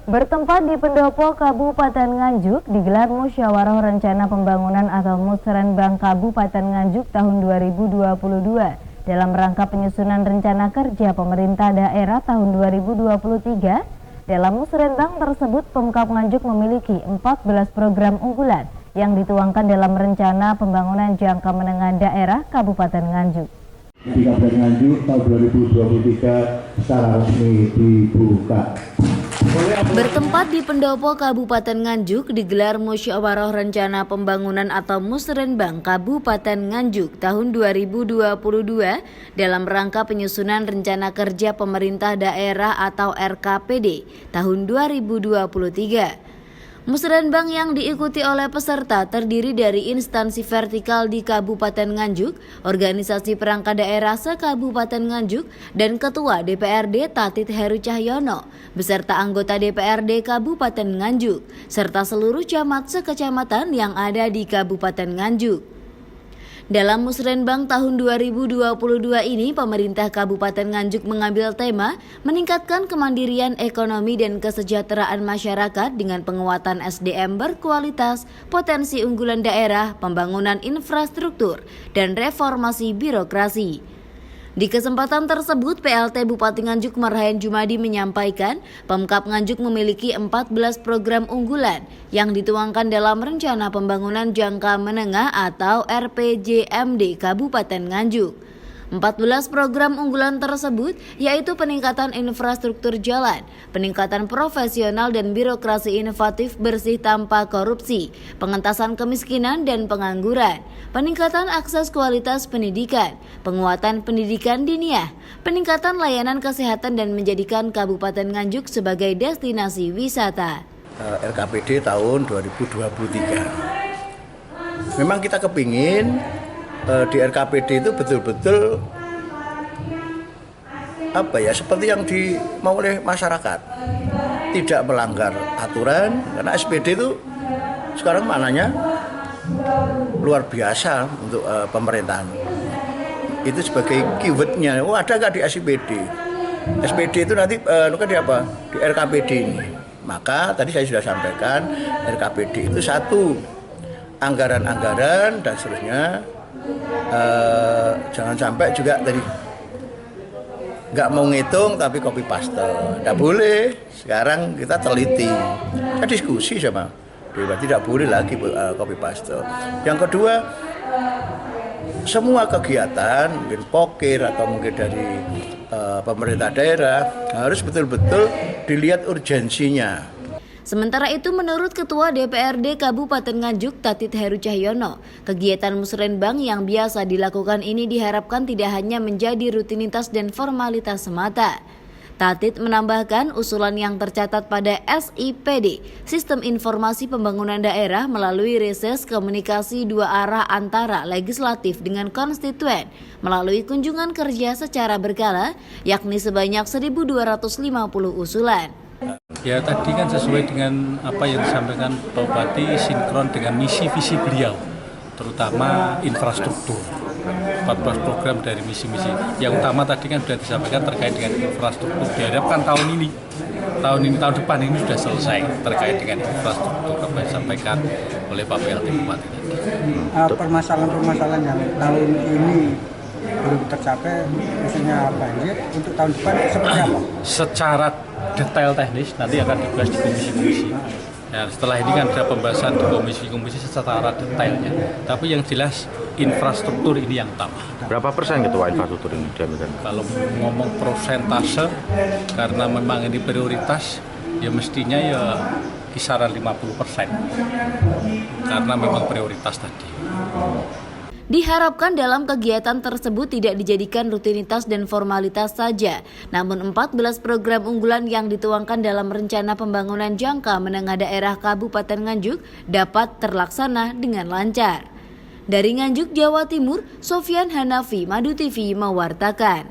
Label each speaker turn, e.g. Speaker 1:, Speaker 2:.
Speaker 1: Bertempat di Pendopo, Kabupaten Nganjuk, digelar Musyawarah Rencana Pembangunan atau Musrenbang Kabupaten Nganjuk tahun 2022 dalam rangka penyusunan rencana kerja pemerintah daerah tahun 2023. Dalam Musrenbang tersebut, Pemkab Nganjuk memiliki 14 program unggulan yang dituangkan dalam rencana pembangunan jangka menengah daerah Kabupaten Nganjuk.
Speaker 2: Di Kabupaten Nganjuk tahun 2023 secara resmi dibuka.
Speaker 3: Bertempat di Pendopo, Kabupaten Nganjuk, digelar Musyawarah Rencana Pembangunan atau Musrenbang Kabupaten Nganjuk tahun 2022 dalam rangka penyusunan Rencana Kerja Pemerintah Daerah atau RKPD tahun 2023. Musrenbang yang diikuti oleh peserta terdiri dari instansi vertikal di Kabupaten Nganjuk, organisasi perangkat daerah se-Kabupaten Nganjuk, dan Ketua DPRD Tatit Heru Cahyono, beserta anggota DPRD Kabupaten Nganjuk, serta seluruh camat sekecamatan yang ada di Kabupaten Nganjuk. Dalam Musrenbang tahun 2022 ini, pemerintah Kabupaten Nganjuk mengambil tema meningkatkan kemandirian ekonomi dan kesejahteraan masyarakat dengan penguatan SDM berkualitas, potensi unggulan daerah, pembangunan infrastruktur, dan reformasi birokrasi. Di kesempatan tersebut, PLT Bupati Nganjuk Marhaen Jumadi menyampaikan, Pemkab Nganjuk memiliki 14 program unggulan yang dituangkan dalam Rencana Pembangunan Jangka Menengah atau RPJMD Kabupaten Nganjuk. 14 program unggulan tersebut yaitu peningkatan infrastruktur jalan, peningkatan profesional dan birokrasi inovatif bersih tanpa korupsi, pengentasan kemiskinan dan pengangguran, peningkatan akses kualitas pendidikan, penguatan pendidikan diniah, peningkatan layanan kesehatan dan menjadikan Kabupaten Nganjuk sebagai destinasi wisata.
Speaker 4: RKPD tahun 2023. Memang kita kepingin di RKPD itu betul-betul seperti yang dimau oleh masyarakat, tidak melanggar aturan, karena SPD itu sekarang maknanya luar biasa untuk pemerintahan. Itu sebagai keywordnya. Ada nggak di SPD? SPD itu nanti di RKPD ini. Maka tadi saya sudah sampaikan, RKPD itu satu, anggaran-anggaran dan seterusnya. Jangan sampai juga tadi nggak mau ngitung tapi copy paste, nggak boleh. Sekarang kita teliti, kita diskusi sama Dewan, tidak boleh lagi copy paste. Yang kedua, semua kegiatan mungkin pokir atau mungkin dari pemerintah daerah harus betul-betul dilihat urgensinya.
Speaker 3: Sementara itu, menurut Ketua DPRD Kabupaten Nganjuk Tatit Heru Cahyono, kegiatan Musrenbang yang biasa dilakukan ini diharapkan tidak hanya menjadi rutinitas dan formalitas semata. Tatit menambahkan usulan yang tercatat pada SIPD, Sistem Informasi Pembangunan Daerah, melalui reses komunikasi dua arah antara legislatif dengan konstituen melalui kunjungan kerja secara berkala, yakni sebanyak 1.250 usulan.
Speaker 5: Ya, tadi kan sesuai dengan apa yang disampaikan Pak Bupati, sinkron dengan misi visi beliau, terutama infrastruktur. 14 program dari misi-misi. Yang utama tadi kan sudah disampaikan terkait dengan infrastruktur. Diharapkan tahun tahun depan ini sudah selesai terkait dengan infrastruktur apa yang disampaikan oleh Pak PLT Bupati tadi.
Speaker 6: Permasalahan-permasalahan yang tahun ini belum tercapai, khususnya banjir, untuk tahun depan seperti apa? Secara
Speaker 5: Detail teknis nanti akan dibahas di komisi-komisi. Nah, setelah ini kan ada pembahasan di komisi-komisi secara detailnya. Tapi yang jelas infrastruktur ini yang utama.
Speaker 7: Berapa persen Ketua infrastruktur ini diambilkan?
Speaker 5: Kalau ngomong persentase, karena memang ini prioritas, ya mestinya ya kisaran 50%. Karena memang prioritas tadi.
Speaker 3: Diharapkan dalam kegiatan tersebut tidak dijadikan rutinitas dan formalitas saja, namun 14 program unggulan yang dituangkan dalam Rencana Pembangunan Jangka Menengah Daerah Kabupaten Nganjuk dapat terlaksana dengan lancar. Dari Nganjuk, Jawa Timur, Sofyan Hanafi, Madu TV mewartakan.